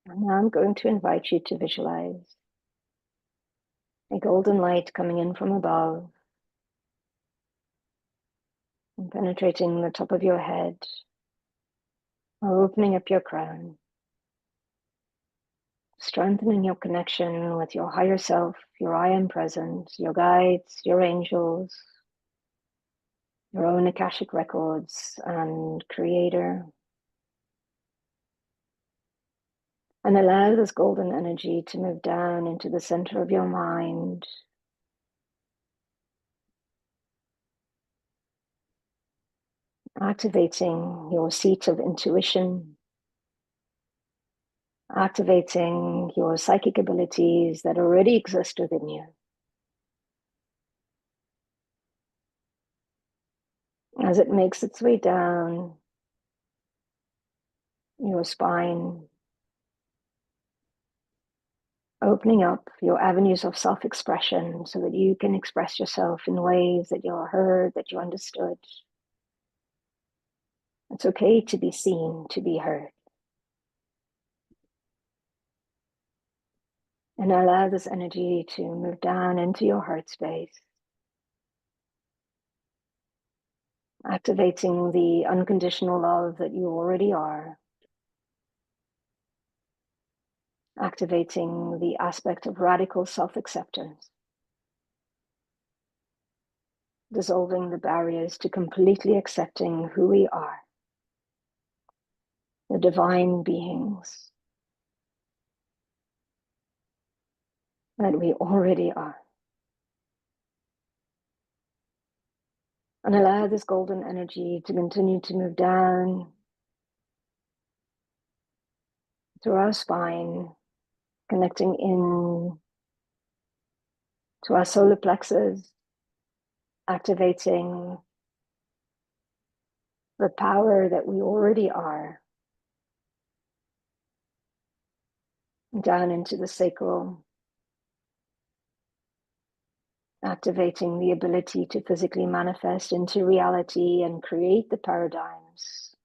And now I'm going to invite you to visualize a golden light coming in from above and penetrating the top of your head, or opening up your crown, strengthening your connection with your higher self, your I am present, your guides, your angels, your own Akashic records and creator. And allow this golden energy to move down into the center of your mind, activating your seat of intuition, activating your psychic abilities that already exist within you. As it makes its way down your spine, opening up your avenues of self-expression so that you can express yourself in ways that you're heard, that you're understood. It's okay to be seen, to be heard. And allow this energy to move down into your heart space, activating the unconditional love that you already are, activating the aspect of radical self-acceptance, dissolving the barriers to completely accepting who we are, the divine beings that we already are. And allow this golden energy to continue to move down through our spine, connecting in to our solar plexus, activating the power that we already are, down into the sacral, activating the ability to physically manifest into reality and create the paradigms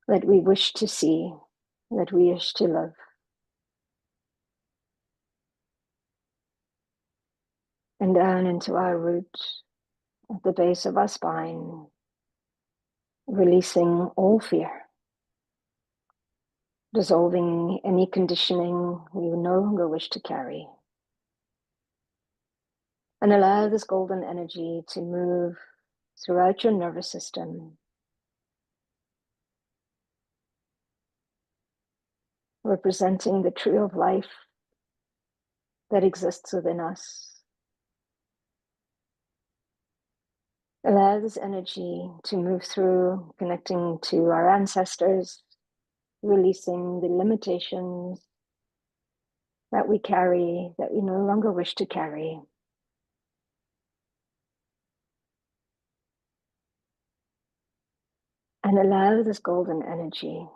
that we wish to see, that we wish to live. And down into our root at the base of our spine, releasing all fear, dissolving any conditioning we no longer wish to carry. And allow this golden energy to move throughout your nervous system, representing the tree of life that exists within us. Allow this energy to move through, connecting to our ancestors, releasing the limitations that we carry, that we no longer wish to carry. And allow this golden energy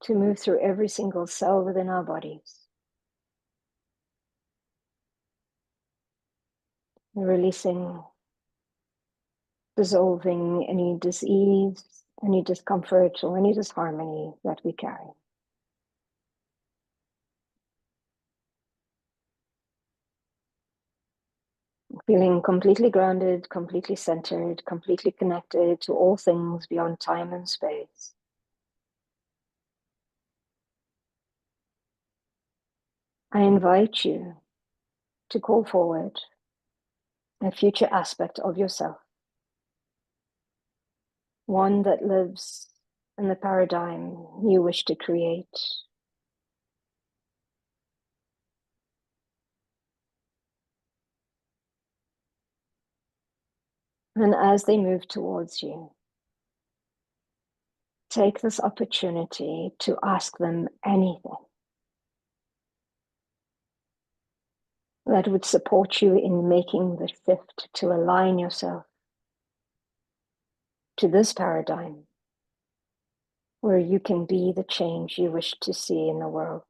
to move through every single cell within our bodies, releasing dissolving any disease, any discomfort, or any disharmony that we carry. Feeling completely grounded, completely centered, completely connected to all things beyond time and space. I invite you to call forward a future aspect of yourself, one that lives in the paradigm you wish to create. And as they move towards you, take this opportunity to ask them anything that would support you in making the shift to align yourself to this paradigm where you can be the change you wish to see in the world.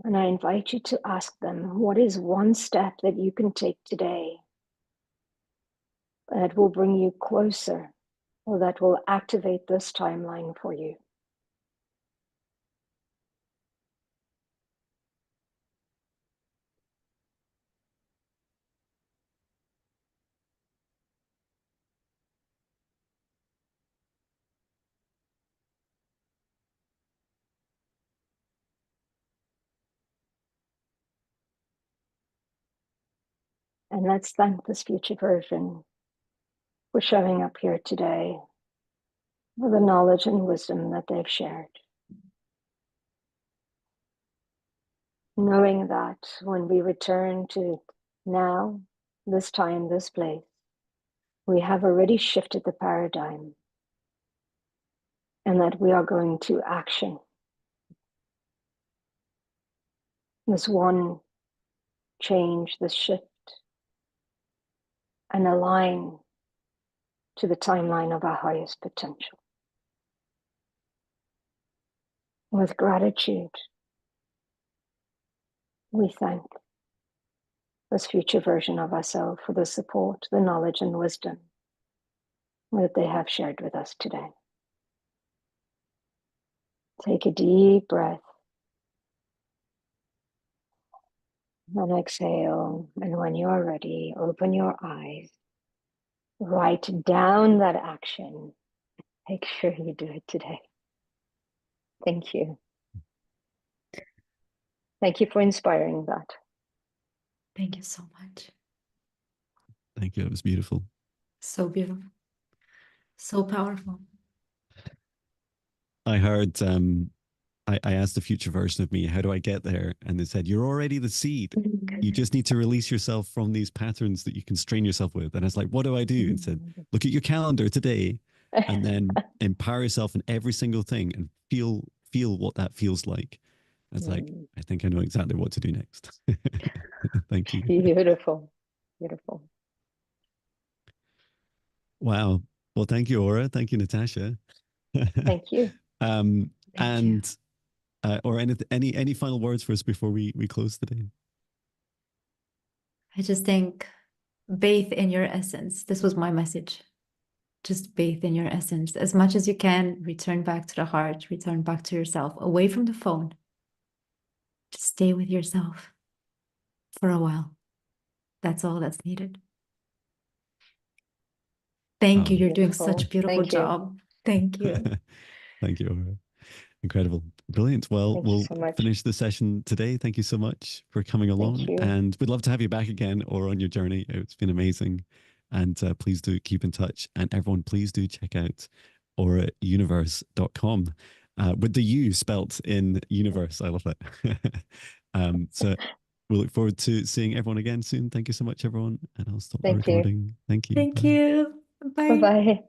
And I invite you to ask them, what is one step that you can take today that will bring you closer, or that will activate this timeline for you? And let's thank this future version for showing up here today with the knowledge and wisdom that they've shared. Knowing that when we return to now, this time, this place, we have already shifted the paradigm and that we are going to action. This one change, this shift, and align to the timeline of our highest potential. With gratitude, we thank this future version of ourselves for the support, the knowledge, and wisdom that they have shared with us today. Take a deep breath and exhale. And when you are ready, open your eyes. Write down that action. Make sure you do it today. Thank you. Thank you for inspiring that. Thank you so much. Thank you. It was beautiful. So beautiful. So powerful. I heard, I asked the future version of me, how do I get there? And they said, you're already the seed. You just need to release yourself from these patterns that you constrain yourself with. And I was like, what do I do? And said, look at your calendar today and then empower yourself in every single thing and feel what that feels like. I was like, I think I know exactly what to do next. Thank you. Beautiful. Beautiful. Wow. Well, thank you, Aura. Thank you, Natasha. Thank you. Or any final words for us before we close today? I just think bathe in your essence. This was my message. Just bathe in your essence. As much as you can, return back to the heart, return back to yourself, away from the phone. Just stay with yourself for a while. That's all that's needed. Thank you. You're doing such a beautiful job. Thank you. Thank you, Aura. Incredible. Brilliant. Well, we'll finish the session today. Thank you so much for coming along. And we'd love to have you back again or on your journey. It's been amazing. And please do keep in touch. And everyone, please do check out aurauniverse.com with the U spelt in universe. I love that. So we'll look forward to seeing everyone again soon. Thank you so much, everyone. And I'll stop the recording. Thank you. Thank you. Bye. Bye-bye.